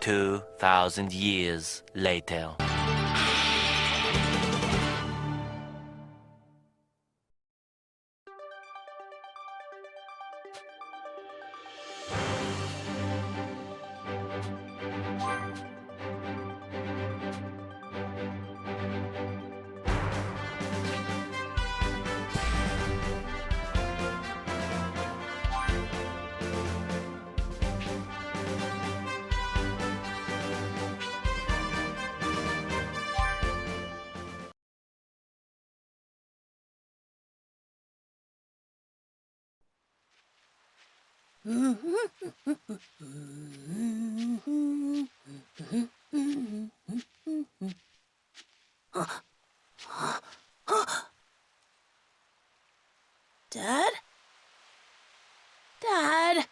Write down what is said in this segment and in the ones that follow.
2,000 years later. Dad? Dad?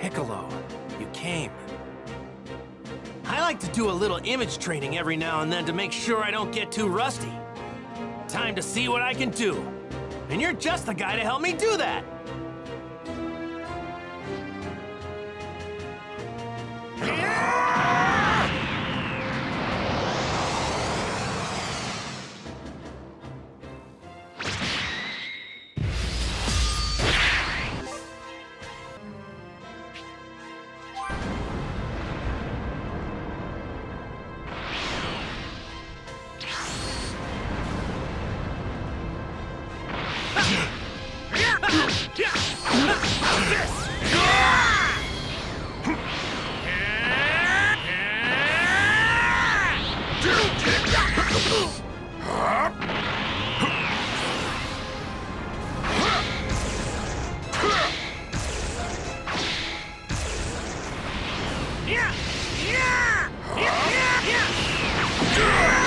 Piccolo, you came. I like to do a little image training every now and then to make sure I don't get too rusty. Time to see what I can do. And you're just the guy to help me do that.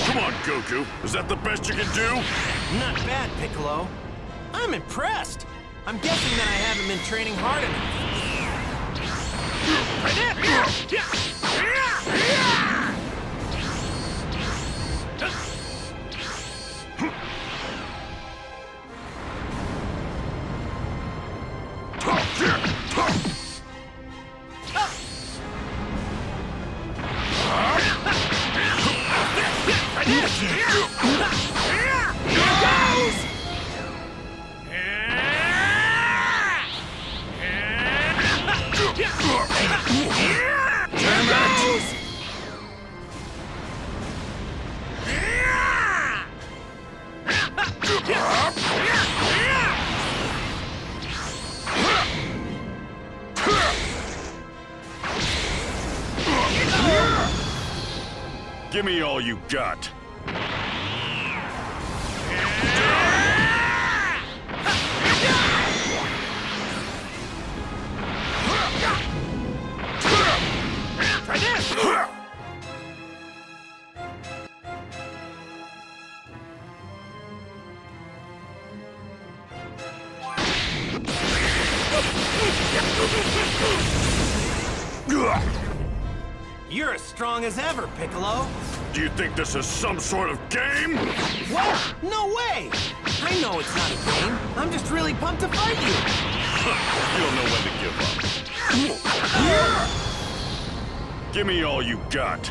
Come on, Goku. Is that the best you can do? Not bad, Piccolo. I'm impressed. I'm guessing that I haven't been training hard Give me all you got. You're as strong as ever, Piccolo. Do you think this is some sort of game? What? No way! I know it's not a game. I'm just really pumped to fight you. You don't know when to give up. Give me all you got.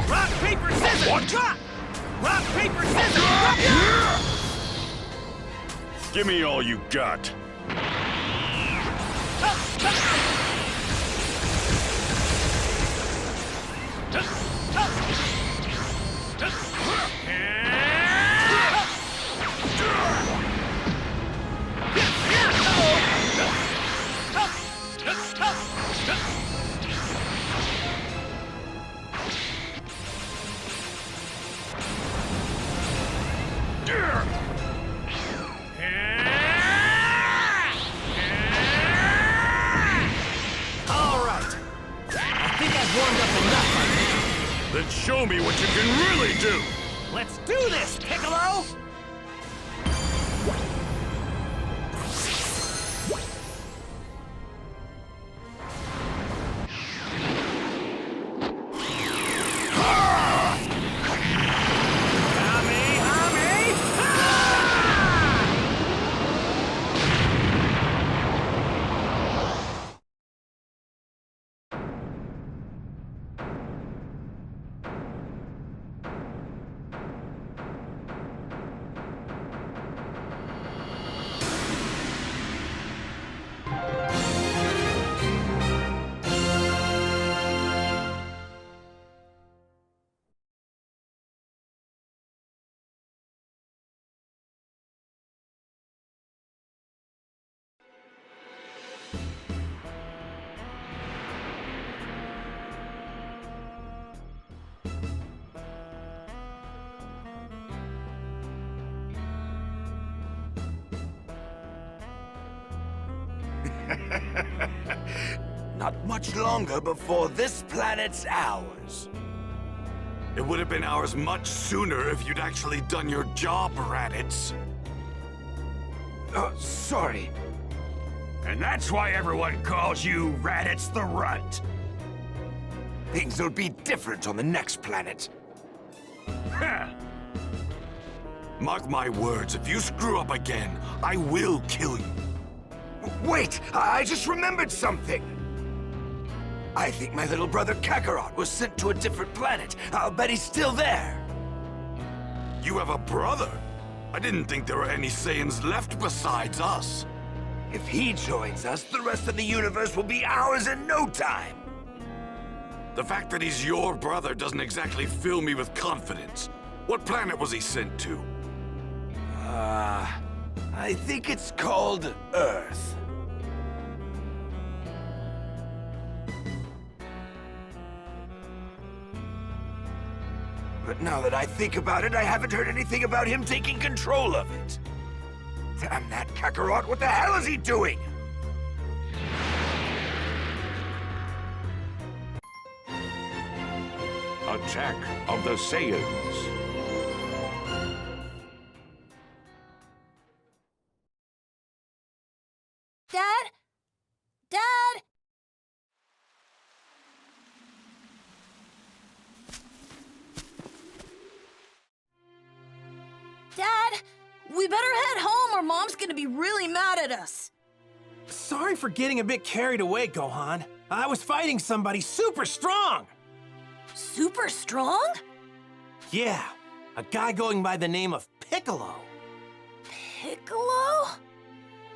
Rock, paper, scissors! What? Rock! Rock, paper, scissors! Rock! Give me all you got. All right. I think I've warmed up enough by now. Then show me what you can really do! Let's do this, Piccolo! Not much longer before this planet's ours. It would have been ours much sooner if you'd actually done your job, Raditz. Sorry. And that's why everyone calls you Raditz the Runt. Things will be different on the next planet. Huh. Mark my words, if you screw up again, I will kill you. Wait! I just remembered something! I think my little brother Kakarot was sent to a different planet. I'll bet he's still there. You have a brother? I didn't think there were any Saiyans left besides us. If he joins us, the rest of the universe will be ours in no time. The fact that he's your brother doesn't exactly fill me with confidence. What planet was he sent to? I think it's called Earth. But now that I think about it, I haven't heard anything about him taking control of it. Damn that Kakarot, what the hell is he doing? Attack of the Saiyans. Dad? Dad? Dad, we better head home or Mom's gonna be really mad at us. Sorry for getting a bit carried away, Gohan. I was fighting somebody super strong. Super strong? Yeah, a guy going by the name of Piccolo. Piccolo?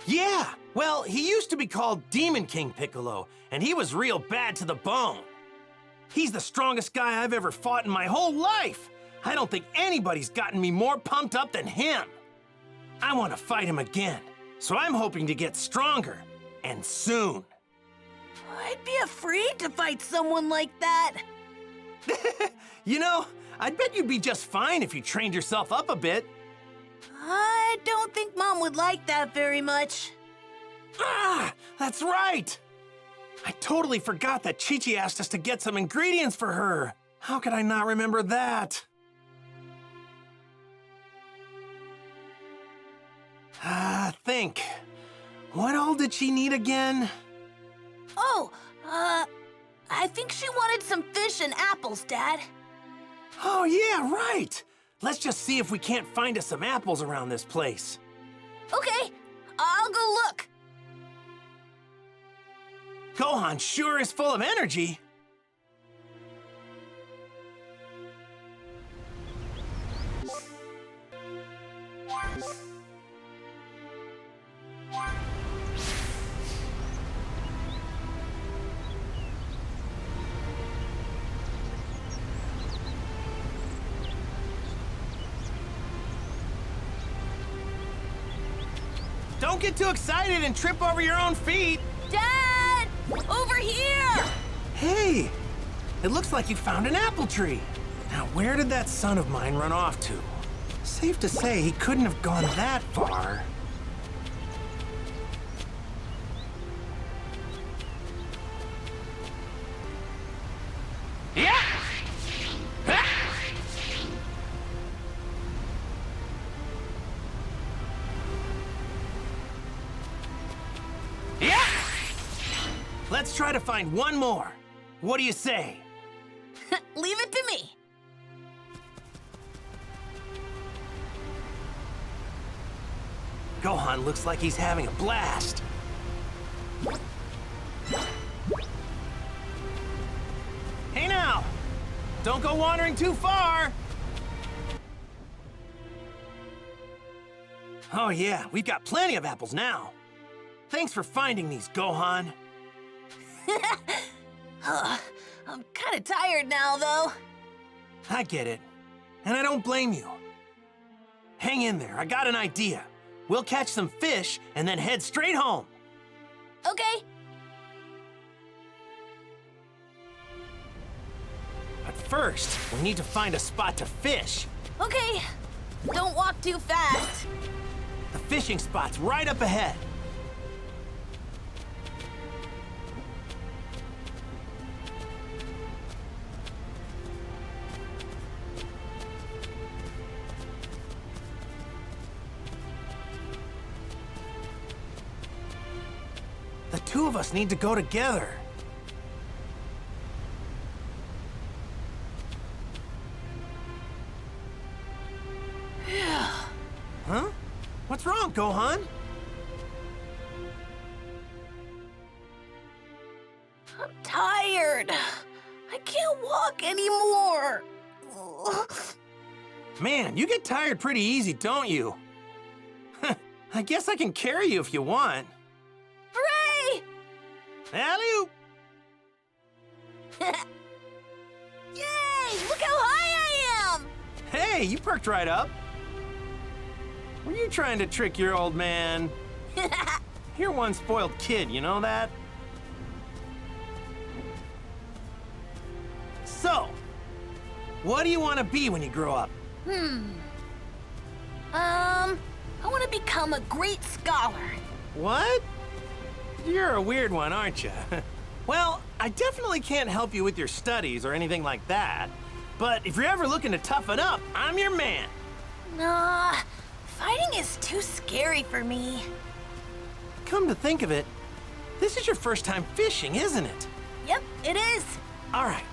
Yeah, well, he used to be called Demon King Piccolo, and he was real bad to the bone. He's the strongest guy I've ever fought in my whole life. I don't think anybody's gotten me more pumped up than him. I want to fight him again, so I'm hoping to get stronger, and soon. I'd be afraid to fight someone like that. You know, I'd bet you'd be just fine if you trained yourself up a bit. I don't think Mom would like that very much. Ah, that's right! I totally forgot that Chi-Chi asked us to get some ingredients for her. How could I not remember that? Think. What all did she need again? Oh, I think she wanted some fish and apples, Dad. Oh, yeah, right! Let's just see if we can't find us some apples around this place. Okay, I'll go look. Gohan sure is full of energy. Don't get too excited and trip over your own feet. Dad! Over here! Hey, it looks like you found an apple tree. Now, where did that son of mine run off to? Safe to say he couldn't have gone that far. Yeah! Yeah! Let's try to find one more. What do you say? Leave it to me. Gohan looks like he's having a blast. Hey now! Don't go wandering too far! Oh yeah, we've got plenty of apples now. Thanks for finding these, Gohan. I'm kind of tired now, though. I get it, and I don't blame you. Hang in there, I got an idea. We'll catch some fish and then head straight home. Okay. But first, we need to find a spot to fish. Okay. Don't walk too fast. The fishing spot's right up ahead. The two of us need to go together. Huh? What's wrong, Gohan? I'm tired. I can't walk anymore. Man, you get tired pretty easy, don't you? I guess I can carry you if you want. Hooray! Alley-oop! Yay! Look how high I am! Hey, you perked right up. Were you trying to trick your old man? You're one spoiled kid, you know that? So, what do you want to be when you grow up? I want to become a great scholar. What? You're a weird one, aren't you? Well, I definitely can't help you with your studies or anything like that. But if you're ever looking to toughen up, I'm your man. Nah, fighting is too scary for me. Come to think of it, this is your first time fishing, isn't it? Yep, it is. All right.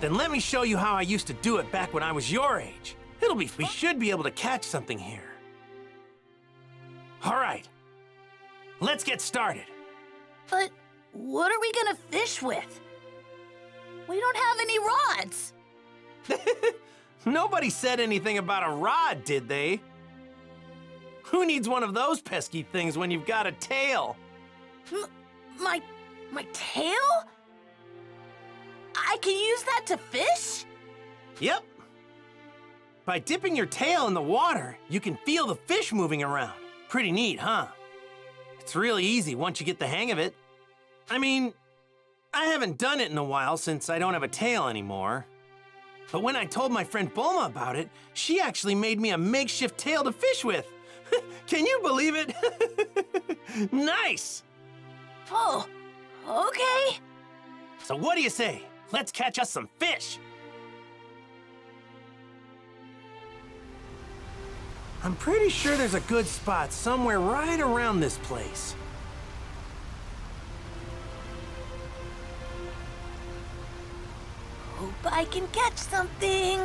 Then let me show you how I used to do it back when I was your age. We should be able to catch something here. All right. Let's get started. But what are we gonna fish with? We don't have any rods. Nobody said anything about a rod, did they? Who needs one of those pesky things when you've got a tail? My tail? I can use that to fish? Yep. By dipping your tail in the water, you can feel the fish moving around. Pretty neat, huh? It's really easy once you get the hang of it. I mean, I haven't done it in a while since I don't have a tail anymore. But when I told my friend Bulma about it, she actually made me a makeshift tail to fish with. Can you believe it? Nice! Oh, okay. So what do you say? Let's catch us some fish. I'm pretty sure there's a good spot somewhere right around this place. Hope I can catch something.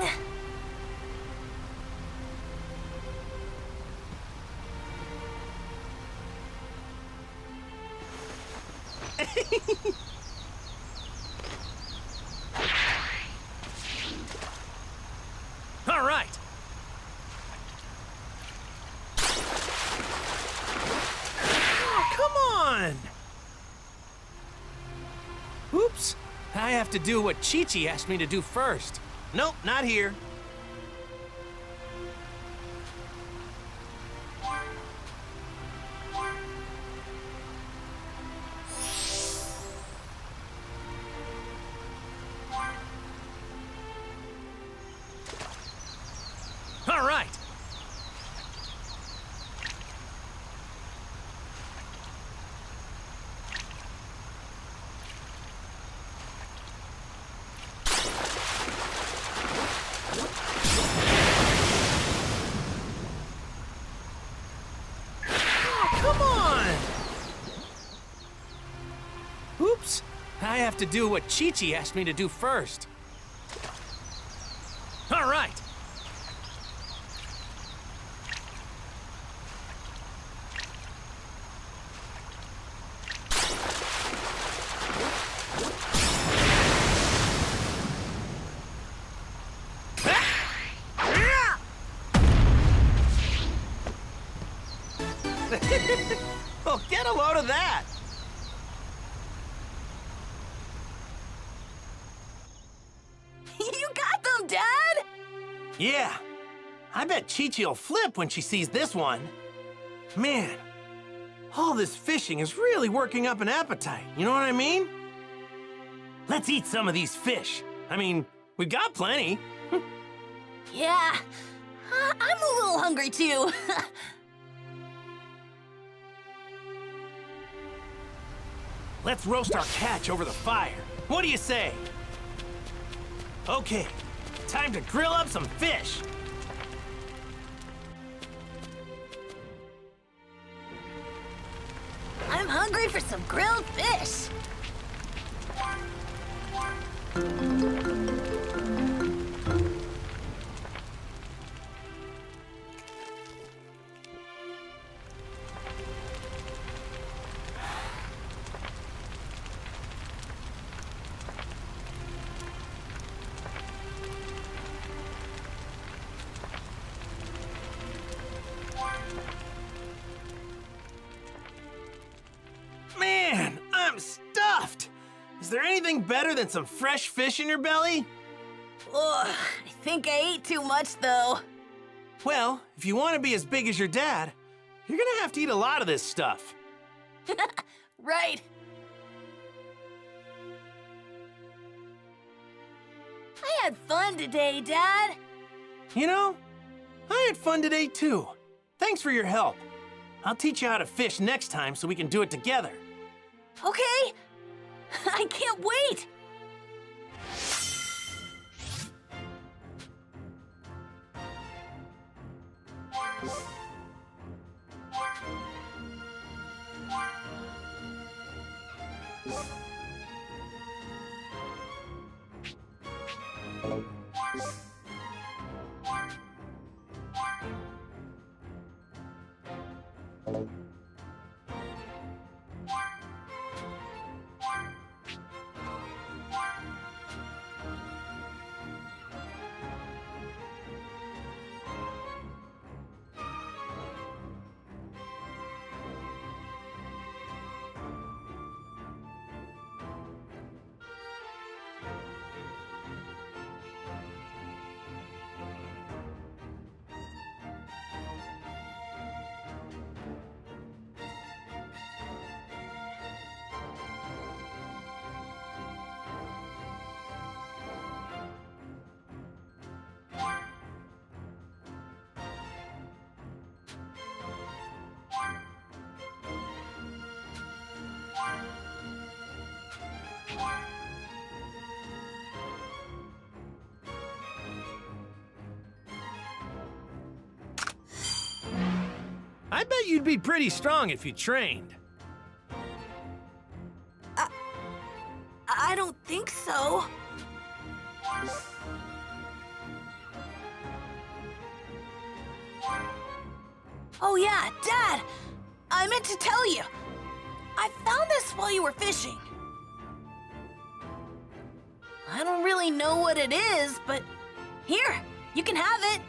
All right. Oh, come on. Oops. I have to do what Chi-Chi asked me to do first. Nope, not here. All right. I have to do what Chi-Chi asked me to do first. All right. Oh, get a load of that! You got them, Dad! Yeah. I bet Chi-Chi will flip when she sees this one. Man, all this fishing is really working up an appetite, you know what I mean? Let's eat some of these fish. I mean, we've got plenty. Yeah, I'm a little hungry too. Let's roast our catch over the fire. What do you say? Okay, time to grill up some fish. I'm hungry for some grilled fish. Man, I'm stuffed. Is there anything better than some fresh fish in your belly? Ugh, I think I ate too much though. Well, if you want to be as big as your dad, you're gonna have to eat a lot of this stuff. Right. I had fun today, Dad. You know, I had fun today too. Thanks for your help. I'll teach you how to fish next time so we can do it together. Okay. I can't wait. I bet you'd be pretty strong if you trained. I don't think so. Oh yeah, Dad! I meant to tell you. I found this while you were fishing. I don't really know what it is, but here, you can have it.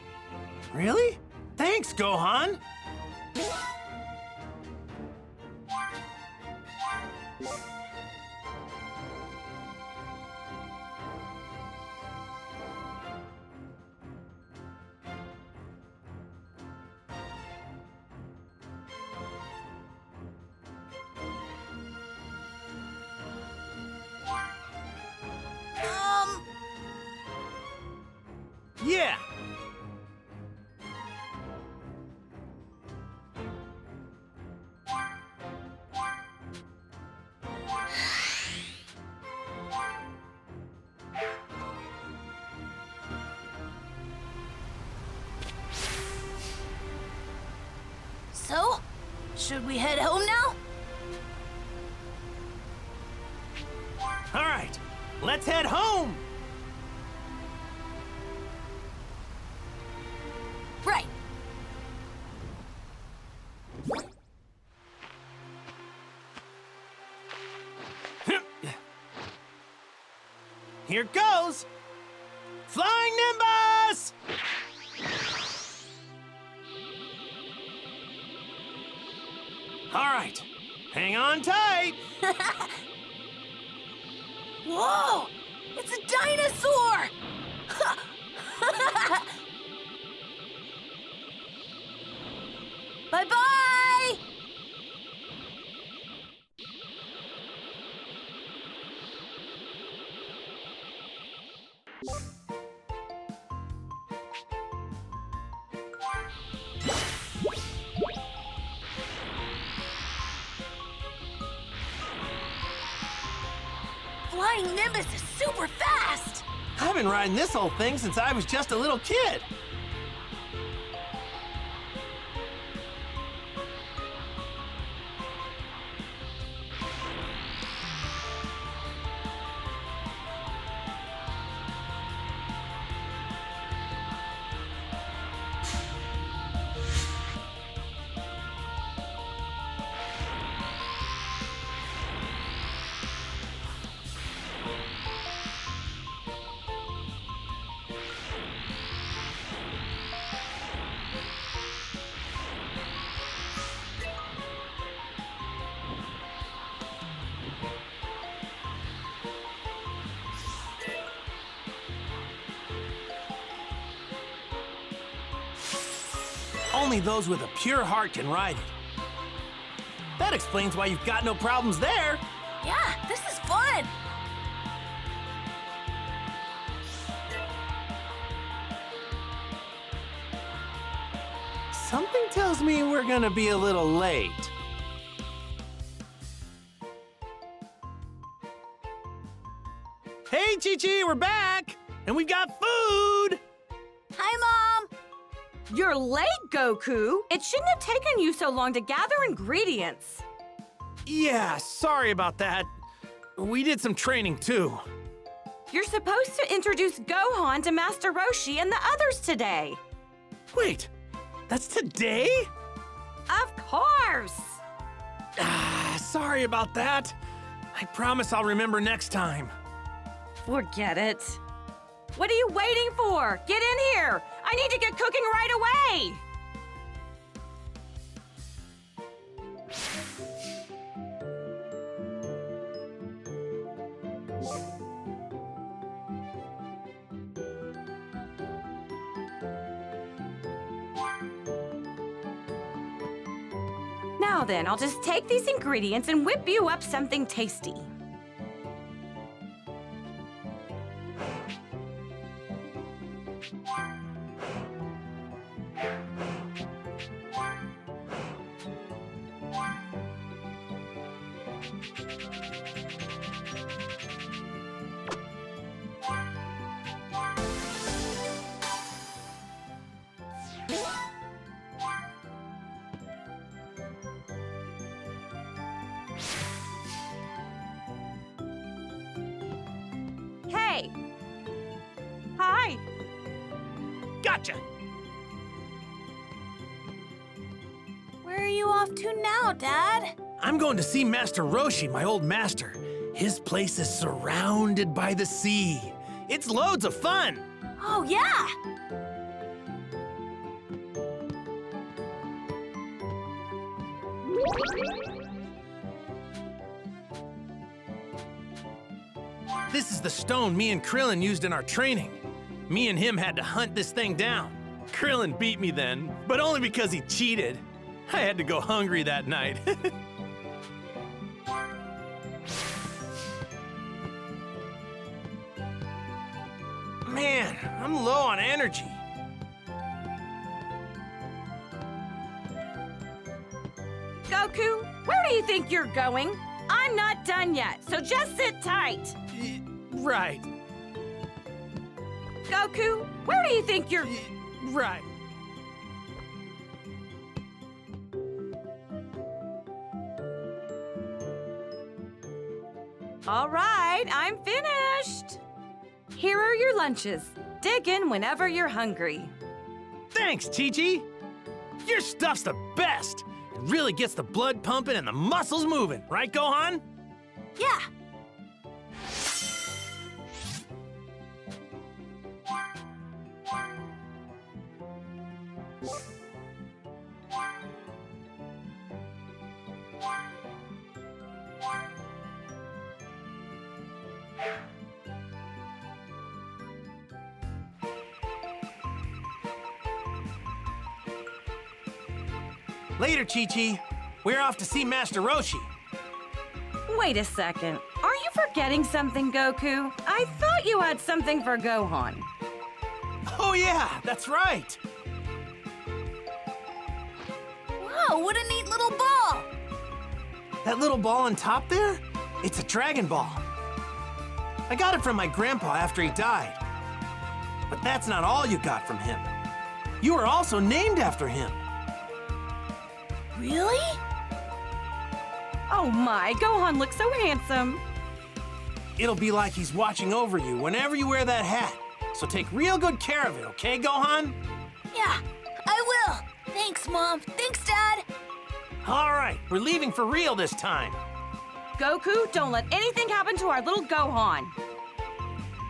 Really? Thanks, Gohan. Yeah. So, should we head home now? All right, let's head home. Right. Here goes! Flying Nimbus! All right, hang on tight. Whoa! It's a dinosaur! Bye-bye! Flying Nimbus is super fast! I've been riding this whole thing since I was just a little kid. Only those with a pure heart can ride it. That explains why you've got no problems there. Yeah, this is fun! Something tells me we're gonna be a little late. Hey, Chi-Chi, we're back! And we've got food! Hi, Mom! You're late, Goku. It shouldn't have taken you so long to gather ingredients. Yeah, sorry about that. We did some training, too. You're supposed to introduce Gohan to Master Roshi and the others today. Wait, that's today? Of course! Sorry about that. I promise I'll remember next time. Forget it. What are you waiting for? Get in here! I need to get cooking right away! Now then, I'll just take these ingredients and whip you up something tasty. Hey! Hi! Gotcha! Where are you off to now, Dad? I'm going to see Master Roshi, my old master. His place is surrounded by the sea. It's loads of fun. Oh, yeah! This is the stone me and Krillin used in our training. Me and him had to hunt this thing down. Krillin beat me then, but only because he cheated. I had to go hungry that night. Man, I'm low on energy. Goku, where do you think you're going? I'm not done yet, so just sit tight. Right. Goku, where do you think you're... Right. All right, I'm finished. Here are your lunches. Dig in whenever you're hungry. Thanks, Chi-Chi. Your stuff's the best. It really gets the blood pumping and the muscles moving. Right, Gohan? Yeah. Later, Chi-Chi. We're off to see Master Roshi. Wait a second. Are you forgetting something, Goku? I thought you had something for Gohan. Oh, yeah, that's right. Wow, what a neat little ball. That little ball on top there? It's a Dragon Ball. I got it from my grandpa after he died. But that's not all you got from him. You were also named after him. Really? Oh my, Gohan looks so handsome. It'll be like he's watching over you whenever you wear that hat. So take real good care of it, okay, Gohan? Yeah, I will. Thanks, Mom. Thanks, Dad. All right, we're leaving for real this time. Goku, don't let anything happen to our little Gohan.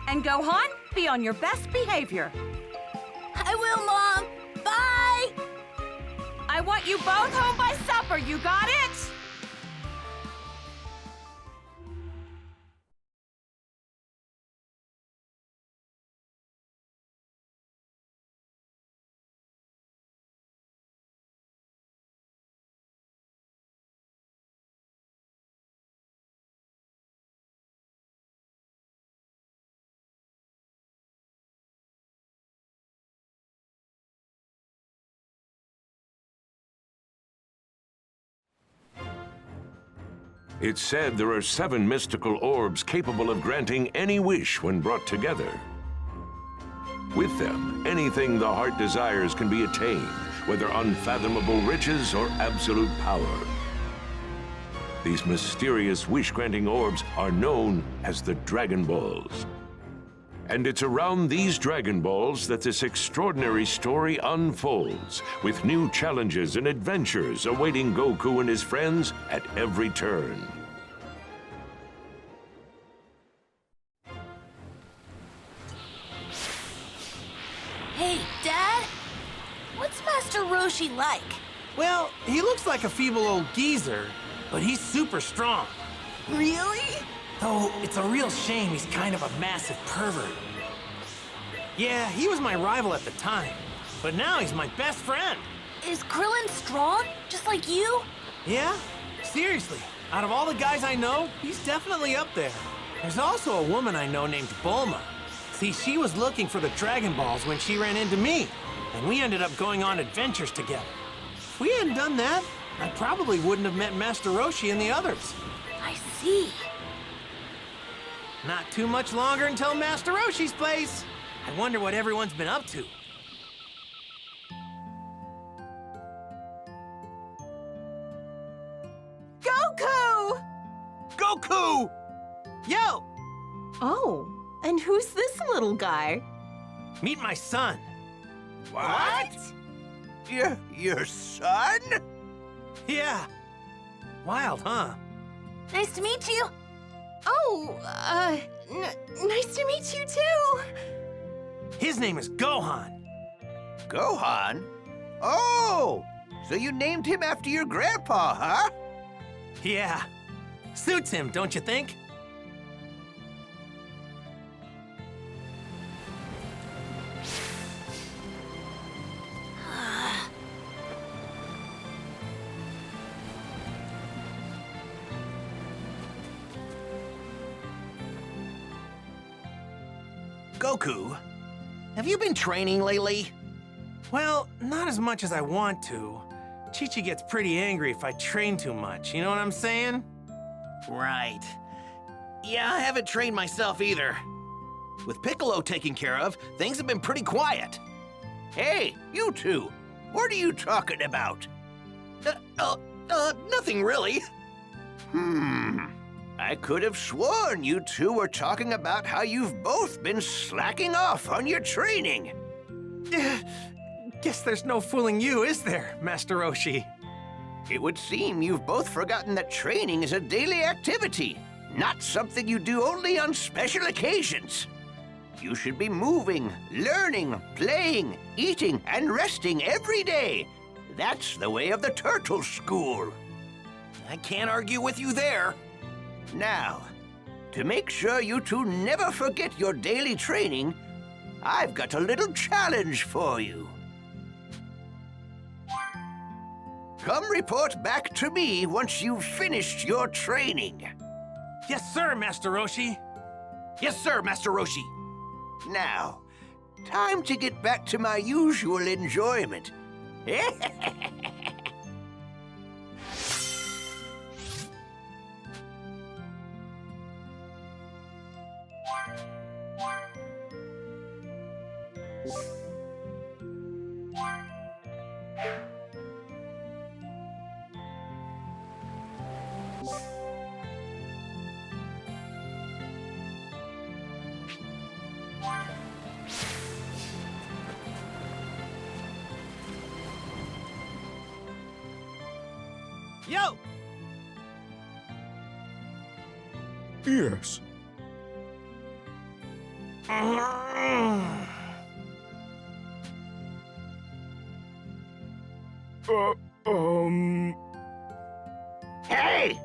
And Gohan, be on your best behavior. I will, Mom. Bye. I want you both home by supper, you got it? It's said there are 7 mystical orbs capable of granting any wish when brought together. With them, anything the heart desires can be attained, whether unfathomable riches or absolute power. These mysterious wish-granting orbs are known as the Dragon Balls. And it's around these Dragon Balls that this extraordinary story unfolds, with new challenges and adventures awaiting Goku and his friends at every turn. Hey, Dad. What's Master Roshi like? Well, he looks like a feeble old geezer, but he's super strong. Really? Though it's a real shame he's kind of a massive pervert. Yeah, he was my rival at the time, but now he's my best friend. Is Krillin strong, just like you? Yeah? Seriously, out of all the guys I know, he's definitely up there. There's also a woman I know named Bulma. See, she was looking for the Dragon Balls when she ran into me, and we ended up going on adventures together. If we hadn't done that, I probably wouldn't have met Master Roshi and the others. I see. Not too much longer until Master Roshi's place. I wonder what everyone's been up to. Goku! Goku! Yo! Oh, and who's this little guy? Meet my son. What? Your son? Yeah. Wild, huh? Nice to meet you. Oh, nice to meet you too. His name is Gohan. Gohan? Oh, so you named him after your grandpa, huh? Yeah. Suits him, don't you think? Goku, have you been training lately? Well, not as much as I want to. Chi-Chi gets pretty angry if I train too much, you know what I'm saying? Right. Yeah, I haven't trained myself either. With Piccolo taken care of, things have been pretty quiet. Hey, you two. What are you talking about? Nothing really. I could have sworn you two were talking about how you've both been slacking off on your training. Guess there's no fooling you, is there, Master Roshi? It would seem you've both forgotten that training is a daily activity, not something you do only on special occasions. You should be moving, learning, playing, eating, and resting every day. That's the way of the turtle school. I can't argue with you there. Now, to make sure you two never forget your daily training, I've got a little challenge for you. Come report back to me once you've finished your training. Yes, sir, Master Roshi. Yes, sir, Master Roshi. Now, time to get back to my usual enjoyment. Yo! Yes. Hey!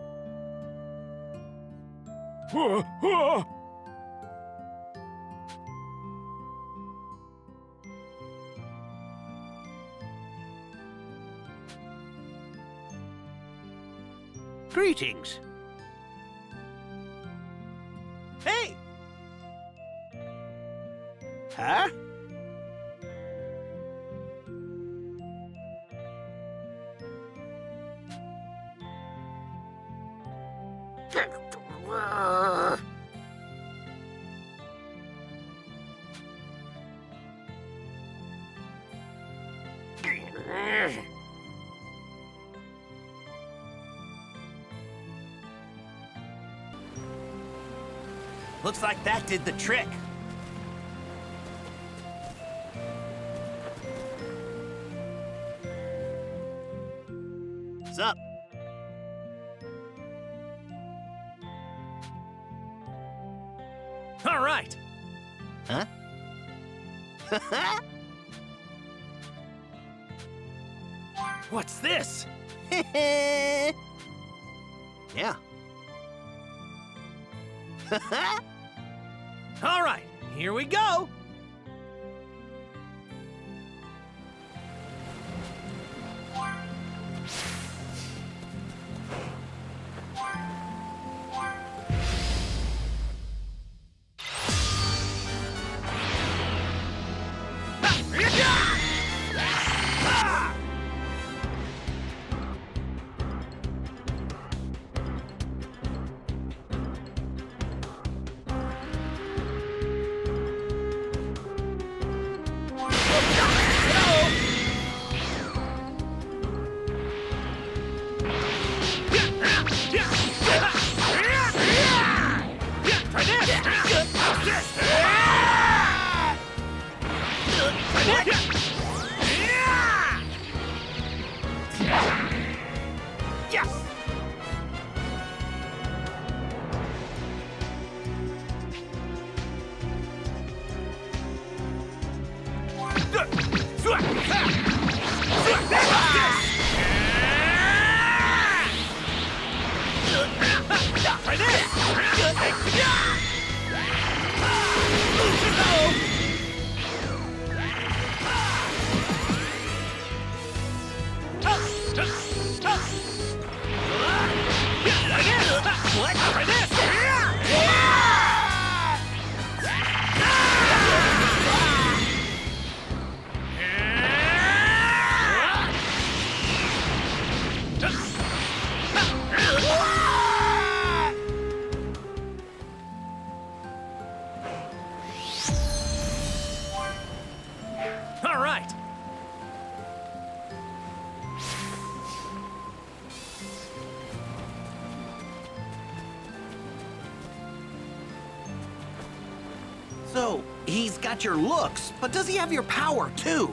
Greetings. Hey! Huh? Looks like that did the trick. What's up? All right. Huh? What's this? Yeah. All right, here we go. So, he's got your looks, but does he have your power, too?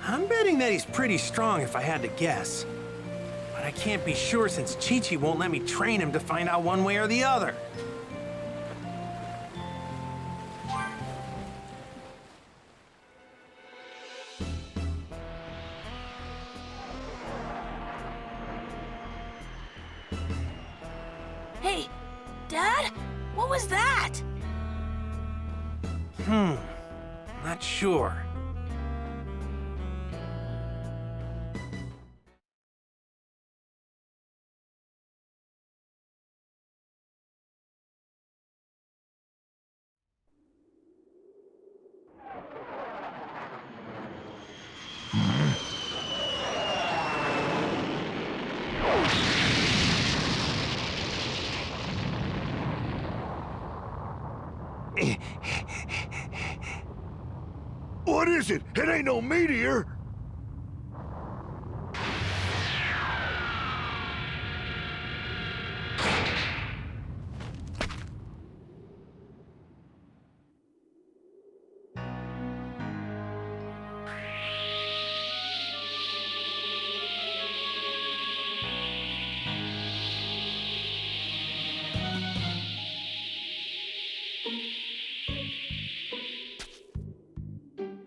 I'm betting that he's pretty strong if I had to guess. But I can't be sure since Chi-Chi won't let me train him to find out one way or the other. Hey, Dad? What was that? Not sure. What is it? It ain't no meteor!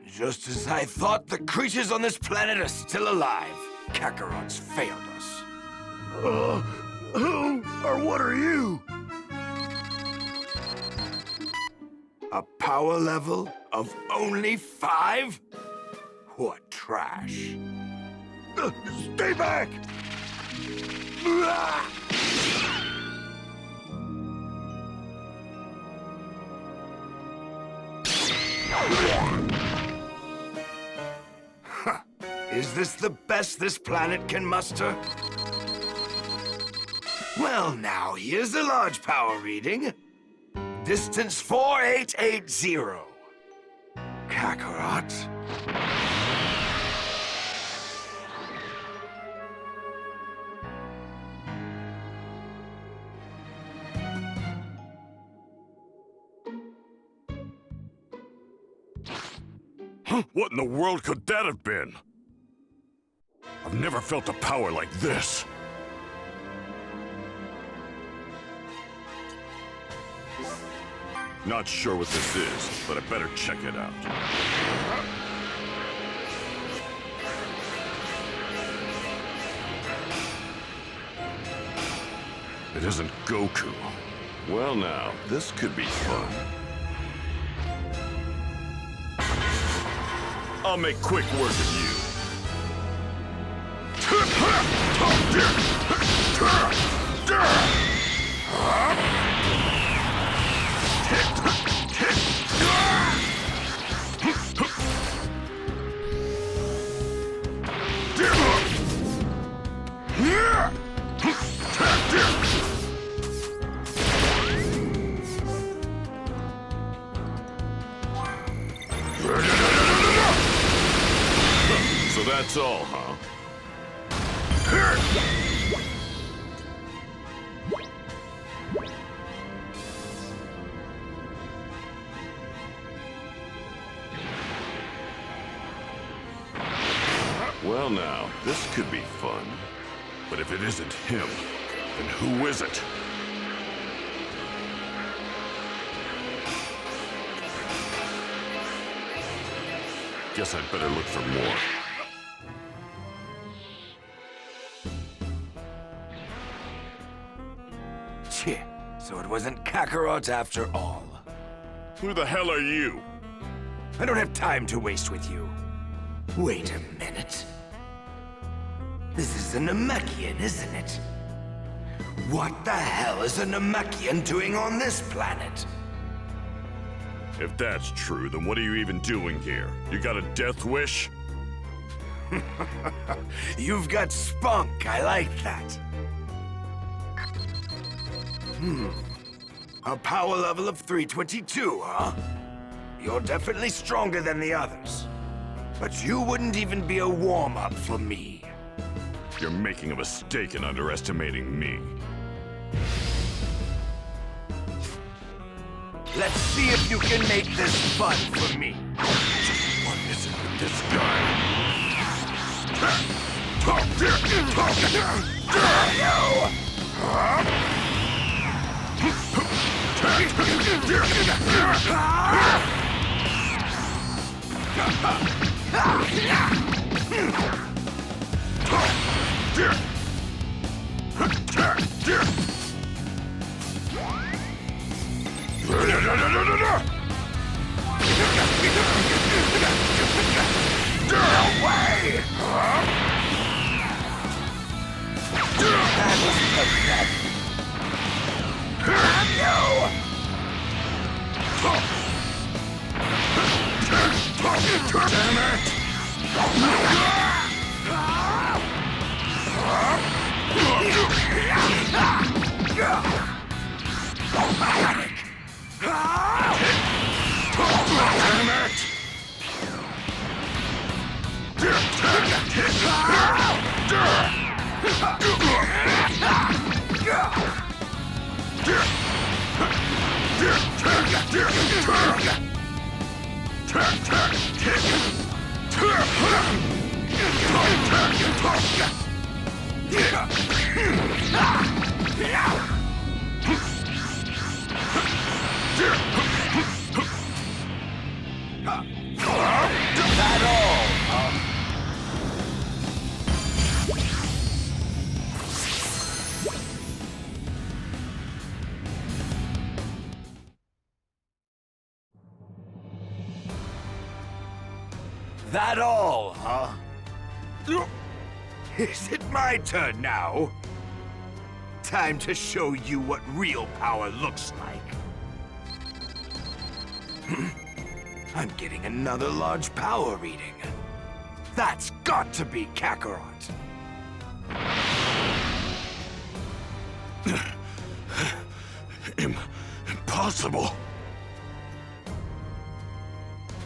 Just as I thought, the creatures on this planet are still alive. Kakarot's failed us. Who or what are you? A power level of only 5? What trash. Stay back! Is this the best this planet can muster? Well, now, here's a large power reading. Distance 4880. Kakarot? What in the world could that have been? I've never felt a power like this. Not sure what this is, but I better check it out. It isn't Goku. Well now, this could be fun. I'll make quick work of you. So that's all, huh? Well now, this could be fun. But if it isn't him, then who is it? Guess I'd better look for more. So it wasn't Kakarot after all. Who the hell are you? I don't have time to waste with you. Wait a minute. This is a Namekian, isn't it? What the hell is a Namekian doing on this planet? If that's true, then what are you even doing here? You got a death wish? You've got spunk, I like that. A power level of 322, huh? You're definitely stronger than the others. But you wouldn't even be a warm-up for me. You're making a mistake in underestimating me. Let's see if you can make this fun for me. What is it with this guy? That all, huh? Is it my turn now? Time to show you what real power looks like. I'm getting another large power reading. That's got to be Kakarot. Impossible!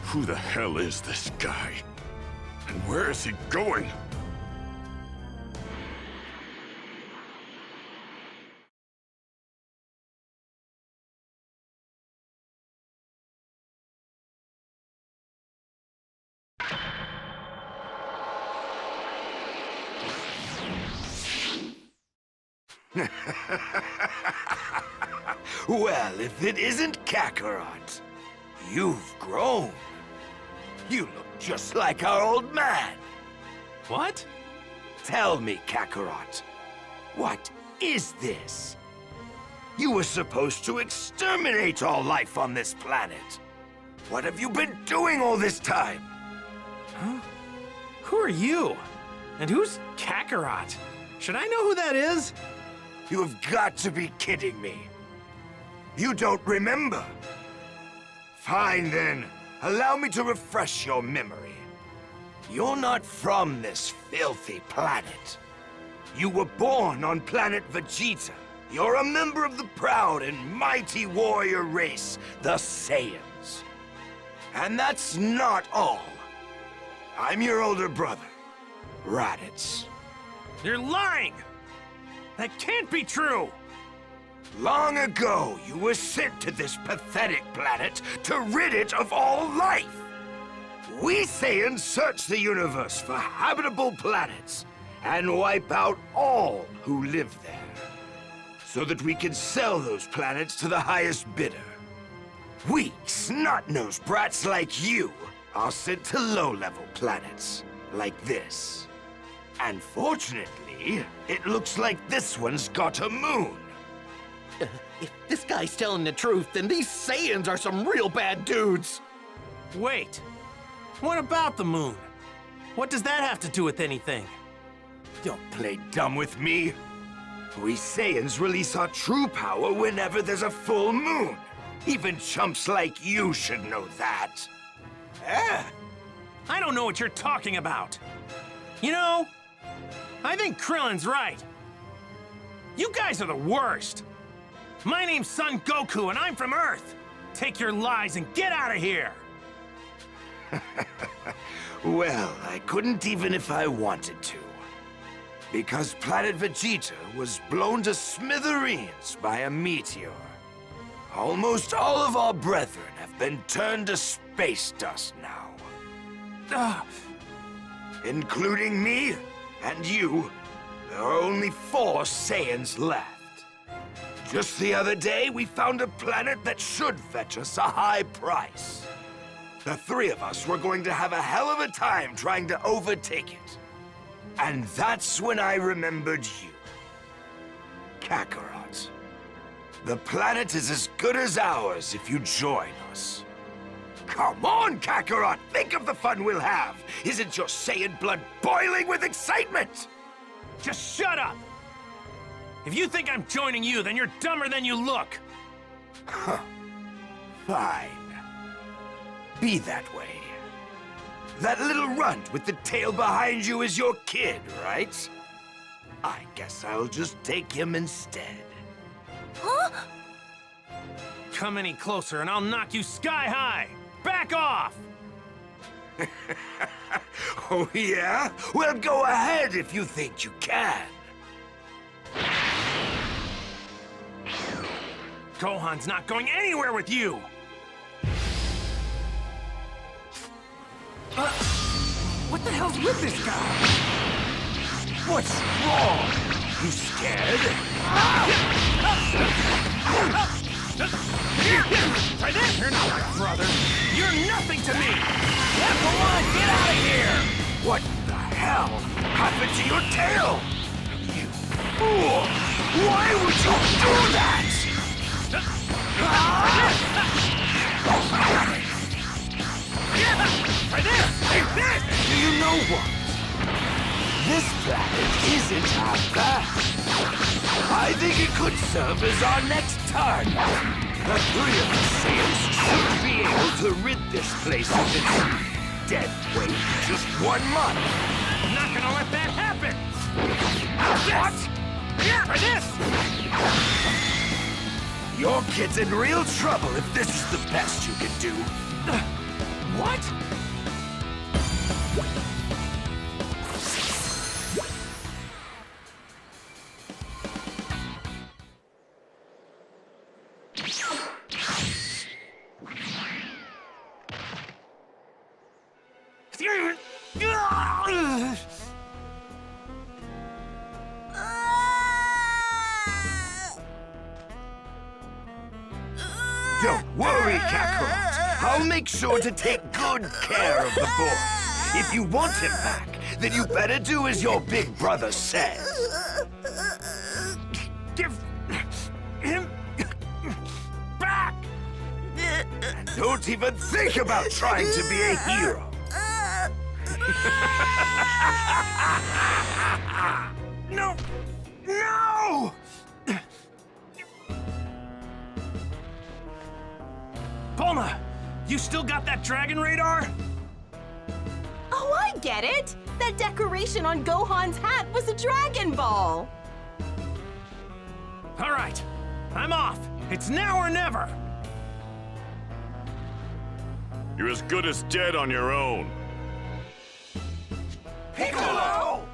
Who the hell is this guy? And where is he going? Well, if it isn't Kakarot, you've grown. You look just like our old man. What? Tell me, Kakarot, what is this? You were supposed to exterminate all life on this planet. What have you been doing all this time? Huh? Who are you? And who's Kakarot? Should I know who that is? You have got to be kidding me. You don't remember? Fine then. Allow me to refresh your memory. You're not from this filthy planet. You were born on planet Vegeta. You're a member of the proud and mighty warrior race, the Saiyans. And that's not all. I'm your older brother, Raditz. You're lying! That can't be true! Long ago, you were sent to this pathetic planet to rid it of all life. We Saiyans search the universe for habitable planets and wipe out all who live there, so that we can sell those planets to the highest bidder. Weak, snot-nosed brats like you are sent to low-level planets, like this. And fortunately, it looks like this one's got a moon. If this guy's telling the truth, then these Saiyans are some real bad dudes. Wait. What about the moon? What does that have to do with anything? Don't play dumb with me. We Saiyans release our true power whenever there's a full moon. Even chumps like you should know that. I don't know what you're talking about. You know, I think Krillin's right. You guys are the worst. My name's Son Goku, and I'm from Earth. Take your lies and get out of here. Well, I couldn't even if I wanted to. Because planet Vegeta was blown to smithereens by a meteor. Almost all of our brethren have been turned to space dust now. Including me and you, there are only 4 Saiyans left. Just the other day, we found a planet that should fetch us a high price. The 3 of us were going to have a hell of a time trying to overtake it. And that's when I remembered you. Kakarot. The planet is as good as ours if you join us. Come on, Kakarot! Think of the fun we'll have! Isn't your Saiyan blood boiling with excitement? Just shut up! If you think I'm joining you, then you're dumber than you look! Fine. Be that way. That little runt with the tail behind you is your kid, right? I guess I'll just take him instead. Huh? Come any closer and I'll knock you sky high! Back off! Oh, yeah? Well, go ahead if you think you can. Gohan's not going anywhere with you! What the hell's with this guy? What's wrong? You scared? Try this! You're not my brother! You're nothing to me! Everyone, get out of here! What the hell happened to your tail? You fool! Why would you do that? Try this! Do you know what? This planet isn't half bad. I think it could serve as our next target. The 3 of us Saiyans should be able to rid this place of its dead weight in just 1 month. I'm not gonna let that happen! What? Try this! Your kid's in real trouble if this is the best you can do. What? Don't worry, Kakarot. I'll make sure to take good care of the boy. If you want him back, then you better do as your big brother says. Give him back! And don't even think about trying to be a hero. No! No! Bulma, you still got that dragon radar? Oh, I get it! That decoration on Gohan's hat was a Dragon Ball! All right, I'm off. It's now or never. You're as good as dead on your own. Piccolo!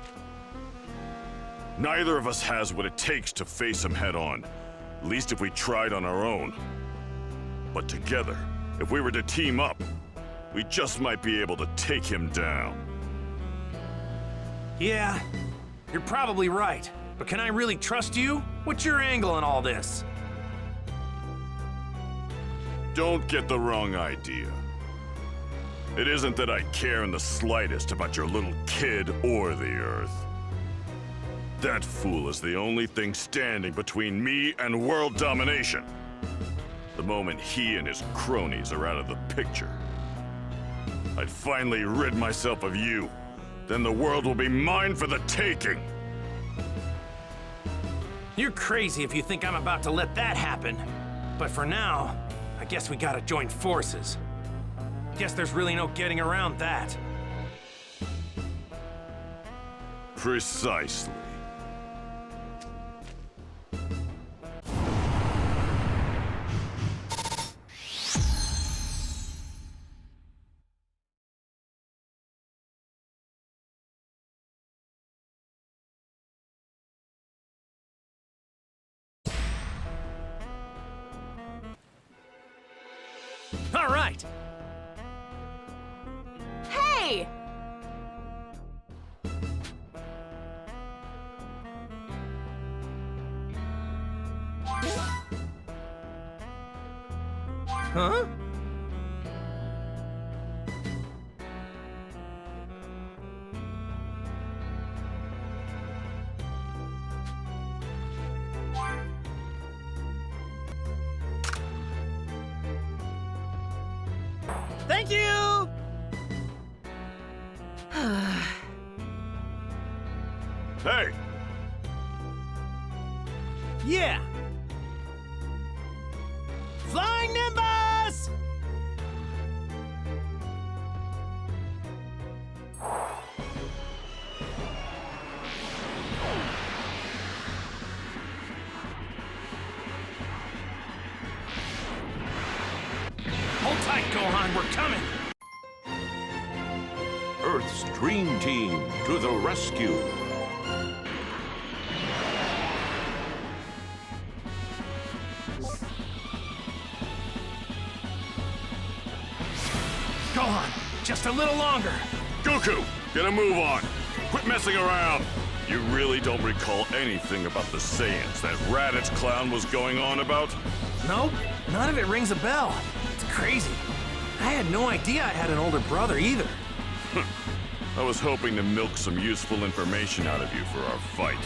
Neither of us has what it takes to face him head on. At least if we tried on our own. But together, if we were to team up, we just might be able to take him down. Yeah, you're probably right. But can I really trust you? What's your angle in all this? Don't get the wrong idea. It isn't that I care in the slightest about your little kid or the Earth. That fool is the only thing standing between me and world domination. The moment he and his cronies are out of the picture, I'd finally rid myself of you. Then the world will be mine for the taking. You're crazy if you think I'm about to let that happen. But for now, I guess we gotta join forces. Guess there's really no getting around that. Precisely. All right. Hey! Huh? Thank you! Hey! Yeah! Flying Nimbus! Hold tight, Gohan, we're coming! Earth's Dream Team to the rescue. Gohan, just a little longer. Goku, get a move on. Quit messing around. You really don't recall anything about the Saiyans that Raditz clown was going on about? Nope, none of it rings a bell. It's crazy. I had no idea I had an older brother either. I was hoping to milk some useful information out of you for our fight.